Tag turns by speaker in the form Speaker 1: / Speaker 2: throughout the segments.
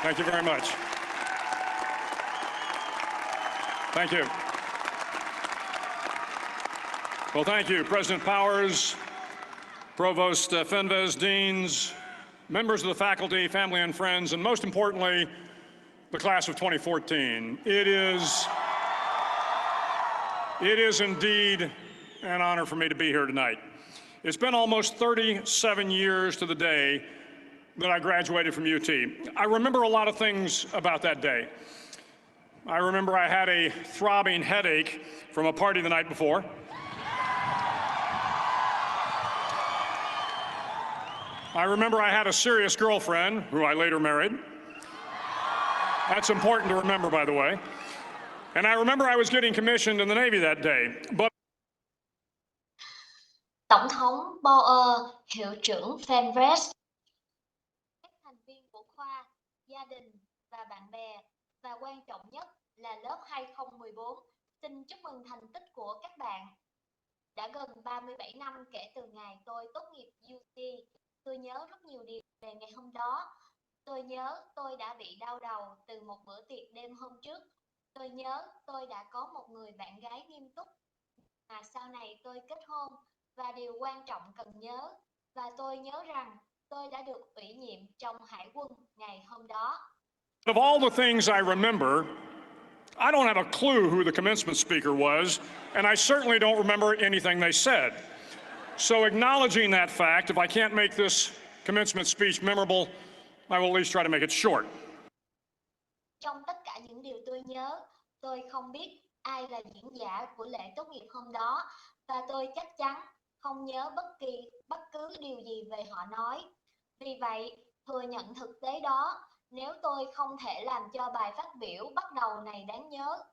Speaker 1: Thank you very much. Thank you. Well, thank you, President Powers, Provost Fenves, deans, members of the faculty, family and friends, and most importantly, the class of 2014. It is indeed an honor for me to be here tonight. It's been almost 37 years to the day that I graduated from UT. I remember a lot of things about that day. I remember I had a throbbing headache from a party the night before. I remember I had a serious girlfriend, who I later married. That's important to remember, by the way. And I remember I was getting commissioned in the Navy that day. But
Speaker 2: Tổng thống Bauer, Hiệu trưởng Fenves, các thành viên của khoa, gia đình và bạn bè, và quan trọng nhất là lớp 2014, xin chúc mừng thành tích của các bạn. Đã gần 37 năm kể từ ngày tôi tốt nghiệp UT, tôi nhớ rất nhiều điều về ngày hôm đó. Tôi nhớ tôi đã bị đau đầu từ một bữa tiệc đêm hôm trước. Tôi nhớ tôi đã có một người bạn gái nghiêm túc mà sau này tôi kết hôn. Và điều quan trọng cần nhớ, và tôi nhớ rằng tôi đã được ủy nhiệm trong Hải quân ngày hôm đó.
Speaker 1: Of all the things I remember, I don't have a clue who the commencement speaker was, and I certainly don't remember anything they said. So acknowledging that fact, if I can't make this commencement speech memorable, I will at least try to make it short.
Speaker 2: Trong tất cả những điều tôi nhớ, tôi không biết ai là diễn giả của lễ tốt nghiệp hôm đó, và tôi chắc chắn không nhớ bất cứ điều gì về họ nói. Vì vậy, thừa nhận thực tế đó, nếu tôi không thể làm cho bài phát biểu bắt đầu này đáng nhớ,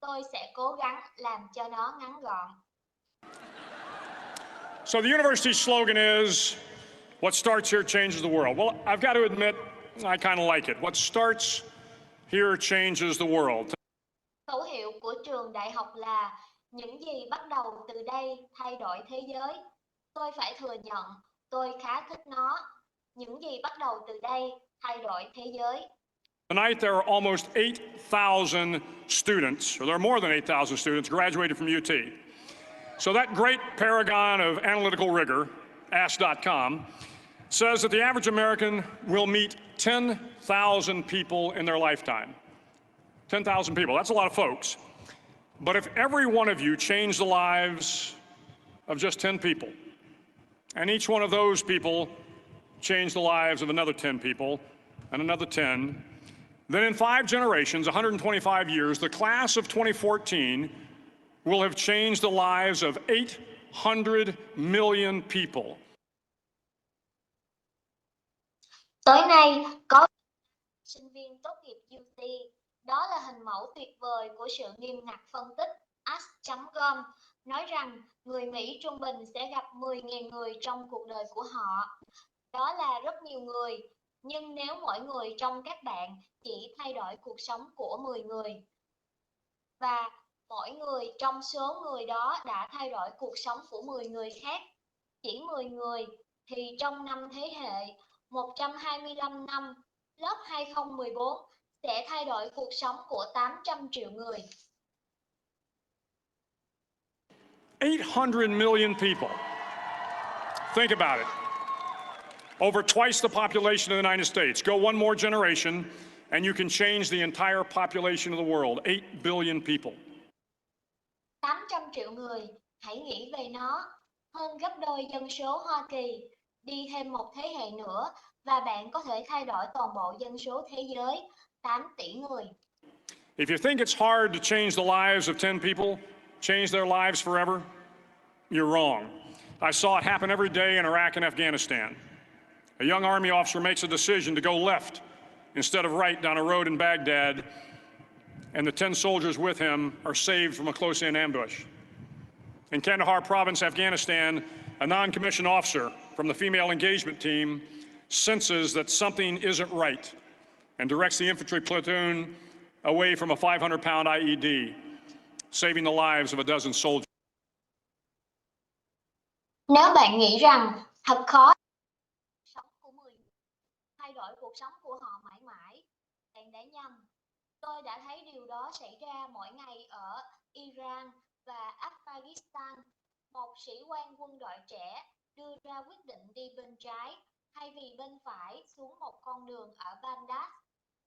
Speaker 2: tôi sẽ cố gắng làm cho nó ngắn gọn.
Speaker 1: So the university slogan is, what starts here changes the world. Well, I've got to admit, I kind of like it. What starts here changes the world.
Speaker 2: Khẩu hiệu của trường đại học là những gì bắt đầu từ đây thay đổi thế giới. Tôi phải thừa nhận, tôi khá thích nó. Những gì bắt đầu từ đây thay đổi thế giới.
Speaker 1: Tonight there are almost 8,000 students, or there are more than 8,000 students graduated from UT. So that great paragon of analytical rigor, Ask.com, says that the average American will meet 10,000 people in their lifetime. 10,000 people, that's a lot of folks. But if every one of you changed the lives of just 10 people, and each one of those people changed the lives of another 10 people, and another 10, then in 5 generations, 125 years, the class of 2014 will have changed the lives of 800 million people.
Speaker 2: Tối nay, có sinh viên tốt nghiệp UT. Đó là hình mẫu tuyệt vời của sự nghiêm ngặt phân tích. Ask.com nói rằng người Mỹ trung bình sẽ gặp 10.000 người trong cuộc đời của họ. Đó là rất nhiều người, nhưng nếu mỗi người trong các bạn chỉ thay đổi cuộc sống của 10 người, và mỗi người trong số người đó đã thay đổi cuộc sống của 10 người khác, chỉ 10 người, thì trong 5 thế hệ, 125 năm, lớp 2014 sẽ thay đổi cuộc sống của 800 triệu người.
Speaker 1: 800 million people. Think about it. Over twice the population of the United States. Go one more generation, and you can change the entire population of the world. 8 billion people.
Speaker 2: 800 triệu người, hãy nghĩ về nó. Hơn gấp đôi dân số Hoa Kỳ. Đi thêm một thế hệ nữa, và bạn có thể thay đổi toàn bộ dân số thế giới. 8 tỷ người.
Speaker 1: If you think it's hard to change the lives of 10 people, change their lives forever, you're wrong. I saw it happen every day in Iraq and Afghanistan. A young Army officer makes a decision to go left instead of right down a road in Baghdad, and the 10 soldiers with him are saved from a close-in ambush. In Kandahar province, Afghanistan, a non-commissioned officer from the female engagement team senses that something isn't right and directs the infantry platoon away from a 500-pound IED, saving the lives of a dozen soldiers.
Speaker 2: Nếu bạn nghĩ rằng thật khó thay đổi cuộc sống của họ mãi mãi, nhầm. Tôi đã thấy điều đó xảy ra mỗi ngày ở Iran và Afghanistan. Một sĩ quan quân đội trẻ đưa ra quyết định đi bên trái thay vì bên phải xuống một con đường ở Baghdad,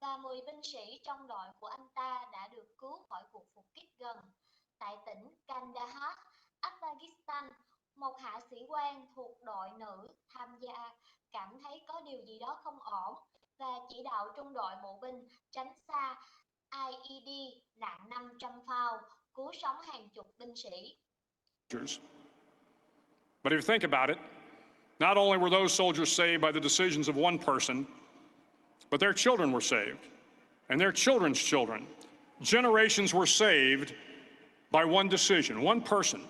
Speaker 2: và 10 binh sĩ trong đội của anh ta đã được cứu khỏi cuộc phục kích gần. Tại tỉnh Kandahar, Afghanistan, một hạ sĩ quan thuộc đội nữ tham gia cảm thấy có điều gì đó không ổn và chỉ đạo trung đội bộ binh tránh xa IED nặng 500 pound, cứu sống hàng chục binh sĩ.
Speaker 1: But if you think about it, not only were those soldiers saved by the decisions of one person, but their children were saved, and their children's children. Generations were saved by one decision, one person.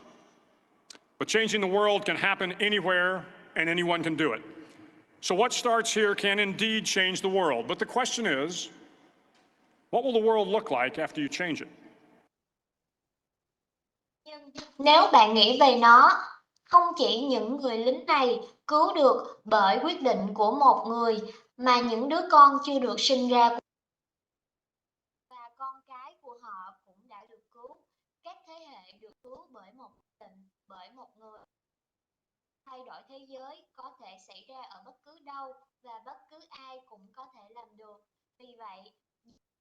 Speaker 1: But changing the world can happen anywhere, and anyone can do it. So what starts here can indeed change the world. But the question is, what will the world look like after you change it?
Speaker 2: Nếu bạn nghĩ về nó, không chỉ những người lính này cứu được bởi quyết định của một người, mà những đứa con chưa được sinh ra và con cái của họ cũng đã được cứu. Các thế hệ được cứu bởi một quyết định, bởi một người. Thay đổi thế giới có thể xảy ra ở bất cứ đâu và bất cứ ai cũng có thể làm được. Vì vậy,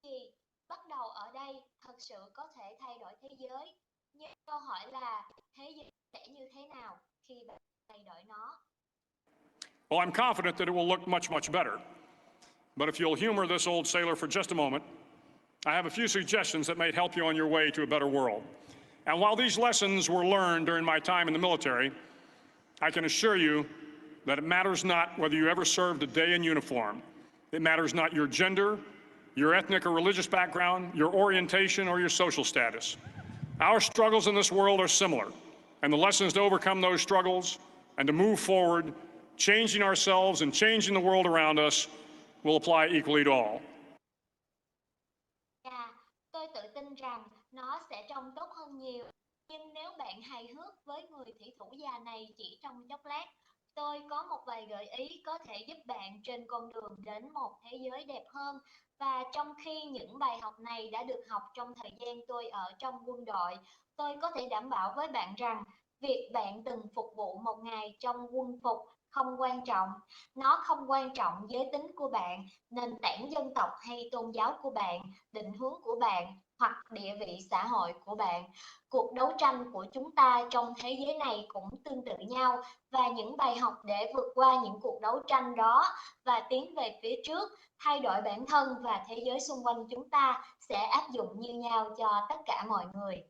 Speaker 2: gì bắt đầu ở đây thật sự có thể thay đổi thế giới. Nhưng câu hỏi là thế giới sẽ như thế nào khi bạn thay đổi nó?
Speaker 1: Well, I'm confident that it will look much, much better. But if you'll humor this old sailor for just a moment, I have a few suggestions that may help you on your way to a better world. And while these lessons were learned during my time in the military, I can assure you that it matters not whether you ever served a day in uniform. It matters not your gender, your ethnic or religious background, your orientation, or your social status. Our struggles in this world are similar, and the lessons to overcome those struggles and to move forward, changing ourselves and changing the world around us, will apply equally to all.
Speaker 2: Tôi tự tin rằng nó sẽ trông tốt hơn nhiều. Nhưng nếu bạn hài hước với người thủy thủ già này chỉ trong chốc lát, tôi có một vài gợi ý có thể giúp bạn trên con đường đến một thế giới đẹp hơn. Và trong khi những bài học này đã được học trong thời gian tôi ở trong quân đội, tôi có thể đảm bảo với bạn rằng việc bạn từng phục vụ một ngày trong quân phục không quan trọng. Nó không quan trọng giới tính của bạn, nền tảng dân tộc hay tôn giáo của bạn, định hướng của bạn hoặc địa vị xã hội của bạn. Cuộc đấu tranh của chúng ta trong thế giới này cũng tương tự nhau, và những bài học để vượt qua những cuộc đấu tranh đó và tiến về phía trước, thay đổi bản thân và thế giới xung quanh chúng ta sẽ áp dụng như nhau cho tất cả mọi người.